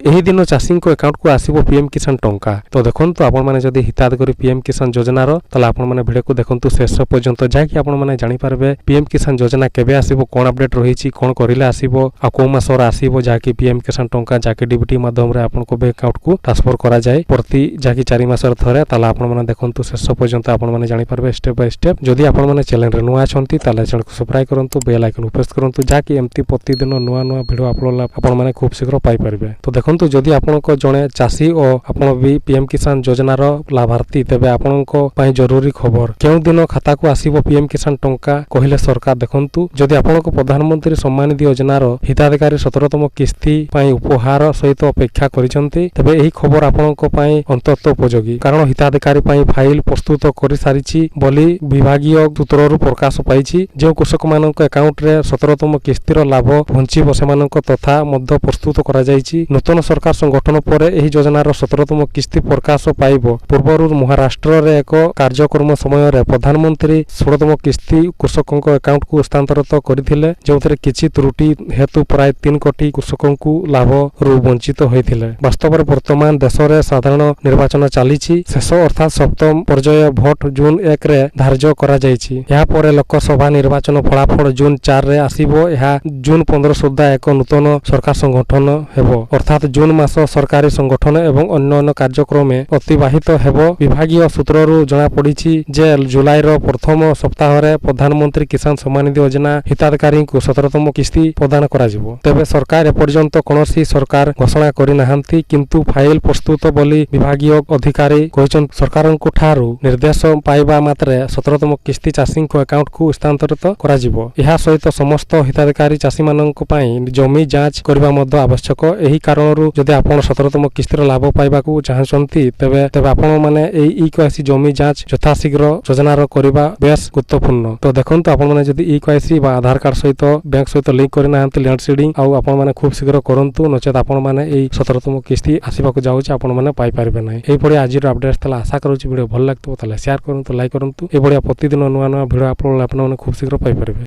ଏହି ଦିନ ଚାଷୀଙ୍କ ଆକାଉଣ୍ଟକୁ ଆସିବ ପିଏମ୍ କିଷାନ ଟଙ୍କା। ତ ଦେଖନ୍ତୁ ଆପଣମାନେ ଯଦି ହିତାଧିକାରୀ ପିଏମ୍ କିଷାନ ଯୋଜନାର ତାହେଲେ ଆପଣମାନେ ଭିଡ଼ିଓକୁ ଦେଖନ୍ତୁ ଶେଷ ପର୍ଯ୍ୟନ୍ତ, ଯାହାକି ଆପଣମାନେ ଜାଣିପାରିବେ ପିଏମ୍ କିଷାନ ଯୋଜନା କେବେ ଆସିବ, କ'ଣ ଅପଡେଟ୍ ରହିଛି, କ'ଣ କରିଲେ ଆସିବ ଆଉ କୋଉ ମାସରେ ଆସିବ, ଯାହାକି ପିଏମ୍ କିଷାନ ଟଙ୍କା ଯାହାକି ଡିବିଟି ମାଧ୍ୟମରେ ଆପଣଙ୍କ ବ୍ୟାଙ୍କ ଆକାଉଣ୍ଟକୁ ଟ୍ରାନ୍ସଫର କରାଯାଏ ପ୍ରତି ଯାହାକି 4 ମାସରେ ଥରେ। ତାହେଲେ ଆପଣମାନେ ଦେଖନ୍ତୁ ଶେଷ ପର୍ଯ୍ୟନ୍ତ ଆପଣମାନେ ଜାଣିପାରିବେ ଷ୍ଟେପ୍ ବାଇ ଷ୍ଟେପ୍। ଯଦି ଆପଣମାନେ ଚ୍ୟାନେଲରେ ନୂଆ ଅଛନ୍ତି ତାହେଲେ ଚ୍ୟାନେଲକୁ ସବସ୍କ୍ରାଇବ କରନ୍ତୁ, ବେଲ୍ ଆଇକନ୍ ପ୍ରେସ୍ କରନ୍ତୁ, ଯାହାକି ଏମିତି ପ୍ରତିଦିନ ନୂଆ ନୂଆ ଭିଡ଼ିଓ ଅପଲୋଡ ଆପଣମାନେ ଖୁବ୍ ଶୀଘ୍ର ପାଇପାରିବେ। ତ ଦେଖନ୍ତୁ ଯଦି ଆପଣଙ୍କ ଜଣେ ଚାଷୀ ଓ ଆପଣ ବି ପିଏମ୍ କିଷାନ ଯୋଜନାର ଲାଭାର୍ଥୀ, ତେବେ ଆପଣଙ୍କ ପାଇଁ ଜରୁରୀ ଖବର। କେଉଁ ଦିନ ଖାତାକୁ ଆସିବ ପିଏମ୍ କିଷାନ ଟଙ୍କା କହିଲେ ସରକାର? ଦେଖନ୍ତୁ ଯଦି ଆପଣଙ୍କ ପ୍ରଧାନମନ୍ତ୍ରୀ ସମ୍ମାନ ନିଧି ଯୋଜନାର ହିତାଧିକାରୀ 17ତମ କିସ୍ତି ପାଇଁ ଉପହାର ସହିତ ଅପେକ୍ଷା କରିଛନ୍ତି, ତେବେ ଏହି ଖବର ଆପଣଙ୍କ ପାଇଁ ଅନ୍ତତଃ ଉପଯୋଗୀ, କାରଣ ହିତାଧିକାରୀ ପାଇଁ ଫାଇଲ ପ୍ରସ୍ତୁତ କରିସାରିଛି ବୋଲି ବିଭାଗୀୟ ସୂତ୍ରରୁ ପ୍ରକାଶ ପାଇଛି। ଯେଉଁ କୃଷକମାନଙ୍କ ଆକାଉଣ୍ଟରେ 17ତମ କିସ୍ତିର ଲାଭ ପହଞ୍ଚିବ ସେମାନଙ୍କ ତଥା ମଧ୍ୟ ପ୍ରସ୍ତୁତ କରାଯାଇଛି। ନୂତନ ସରକାର ସଂଗଠନ ପରେ ଏହି ଯୋଜନାର 17ତମ କିସ୍ତି ପ୍ରକାଶ ପାଇବ। ପୂର୍ବରୁ ମହାରାଷ୍ଟ୍ରରେ ଏକ କାର୍ଯ୍ୟକ୍ରମ ସମୟରେ ପ୍ରଧାନମନ୍ତ୍ରୀ 16ତମ କିସ୍ତି କୃଷକଙ୍କ ଆକାଉଣ୍ଟକୁ ହସ୍ତାନ୍ତରିତ କରିଥିଲେ, ଯେଉଁଥିରେ କିଛି ତ୍ରୁଟି ହେତୁ ପ୍ରାୟ 3 କୋଟି କୃଷକଙ୍କୁ ଲାଭରୁ ବଞ୍ଚିତ ହୋଇଥିଲେ। ବାସ୍ତବରେ ବର୍ତ୍ତମାନ ଦେଶରେ ସାଧାରଣ ନିର୍ବାଚନ ଚାଲିଛି। ଶେଷ ଅର୍ଥାତ୍ 7ମ ପର୍ଯ୍ୟାୟ ଭୋଟ ଜୁନ୍ 1ରେ ଧାର୍ଯ୍ୟ କରାଯାଇଛି। ଏହାପରେ ଲୋକସଭା ନିର୍ବାଚନ ଫଳାଫଳ ଜୁନ୍ 4ରେ ଆସିବ। ଏହା ଜୁନ୍ 15 ସୁଦ୍ଧା ଏକ ନୂତନ ସରକାର ସଂଗଠନ ହେବ, ଅର୍ଥାତ୍ ଜୁନ୍ ମାସ ସରକାରୀ ସଂଗଠନ ଏବଂ ଅନ୍ୟାନ୍ୟ କାର୍ଯ୍ୟକ୍ରମେ ଅତିବାହିତ ହେବ। ବିଭାଗୀୟ ସୂତ୍ରରୁ ଜଣାପଡ଼ିଛି ଯେ ଜୁଲାଇର ପ୍ରଥମ ସପ୍ତାହରେ ପ୍ରଧାନମନ୍ତ୍ରୀ କିଷାନ ସମ୍ମାନ ନିଧି ଯୋଜନା ହିତାଧିକାରୀଙ୍କୁ 17ତମ କିସ୍ତି ପ୍ରଦାନ କରାଯିବ। ତେବେ ସରକାର ଏପର୍ଯ୍ୟନ୍ତ କୌଣସି ସରକାର ଘୋଷଣା କରିନାହାନ୍ତି, କିନ୍ତୁ ଫାଇଲ ପ୍ରସ୍ତୁତ ବୋଲି ବିଭାଗୀୟ ଅଧିକାରୀ କହିଛନ୍ତି। ସରକାରଙ୍କ ଠାରୁ ନିର୍ଦ୍ଦେଶ ପାଇବା ମାତ୍ରେ 17ତମ କିସ୍ତି ଚାଷୀଙ୍କ ଆକାଉଣ୍ଟକୁ ହସ୍ତାନ୍ତରିତ କରାଯିବ। ଏହା ସହିତ ସମସ୍ତ ହିତାଧିକାରୀ ଚାଷୀମାନଙ୍କ ପାଇଁ ଜମି ଯାଞ୍ଚ କରିବା ମଧ୍ୟ ଆବଶ୍ୟକ। ଏହି କାରଣରୁ ଯଦି ଆପଣ 17ତମ କିସ୍ତିର ଲାଭ ପାଇବାକୁ ଚାହୁଁଛନ୍ତି, ତେବେ ଆପଣମାନେ ଏହି ଇ-KYC ଜମି ଯାଞ୍ଚ ଯଥାଶୀଘ୍ର ଯୋଜନାର କରିବା ବେଶ୍ ଗୁରୁତ୍ୱପୂର୍ଣ୍ଣ। ତ ଦେଖନ୍ତୁ ଆପଣମାନେ ଯଦି ଇ-KYC ବା ଆଧାର କାର୍ଡ ସହିତ ବ୍ୟାଙ୍କ ସହିତ ଲିଙ୍କ କରିନାହାନ୍ତି ଲ୍ୟାଣ୍ଡ ସିଡିଂ, ଆଉ ଆପଣମାନେ ଖୁବ୍ ଶୀଘ୍ର କରନ୍ତୁ, ନଚେତ ଆପଣମାନେ ଏହି 17ତମ କିସ୍ତି ଆସିବାକୁ ଯାଉଛି ଆପଣମାନେ ପାଇପାରିବେ ନାହିଁ। ଏହିଭଳି ଆଜିର ଅପଡେଟ୍ ଥିଲା। ଆଶା କରୁଛି ଭିଡ଼ିଓ ଭଲ ଲାଗିଥିବ, ତାହେଲେ ସେୟାର କରନ୍ତୁ, ଲାଇକ୍ କରନ୍ତୁ। ଏଭଳିଆ ପ୍ରତିଦିନ ନୂଆ ନୂଆ ଭିଡ଼ିଓ ଆପଣମାନେ ଖୁବ୍ ଶୀଘ୍ର ପାଇପାରିବେ।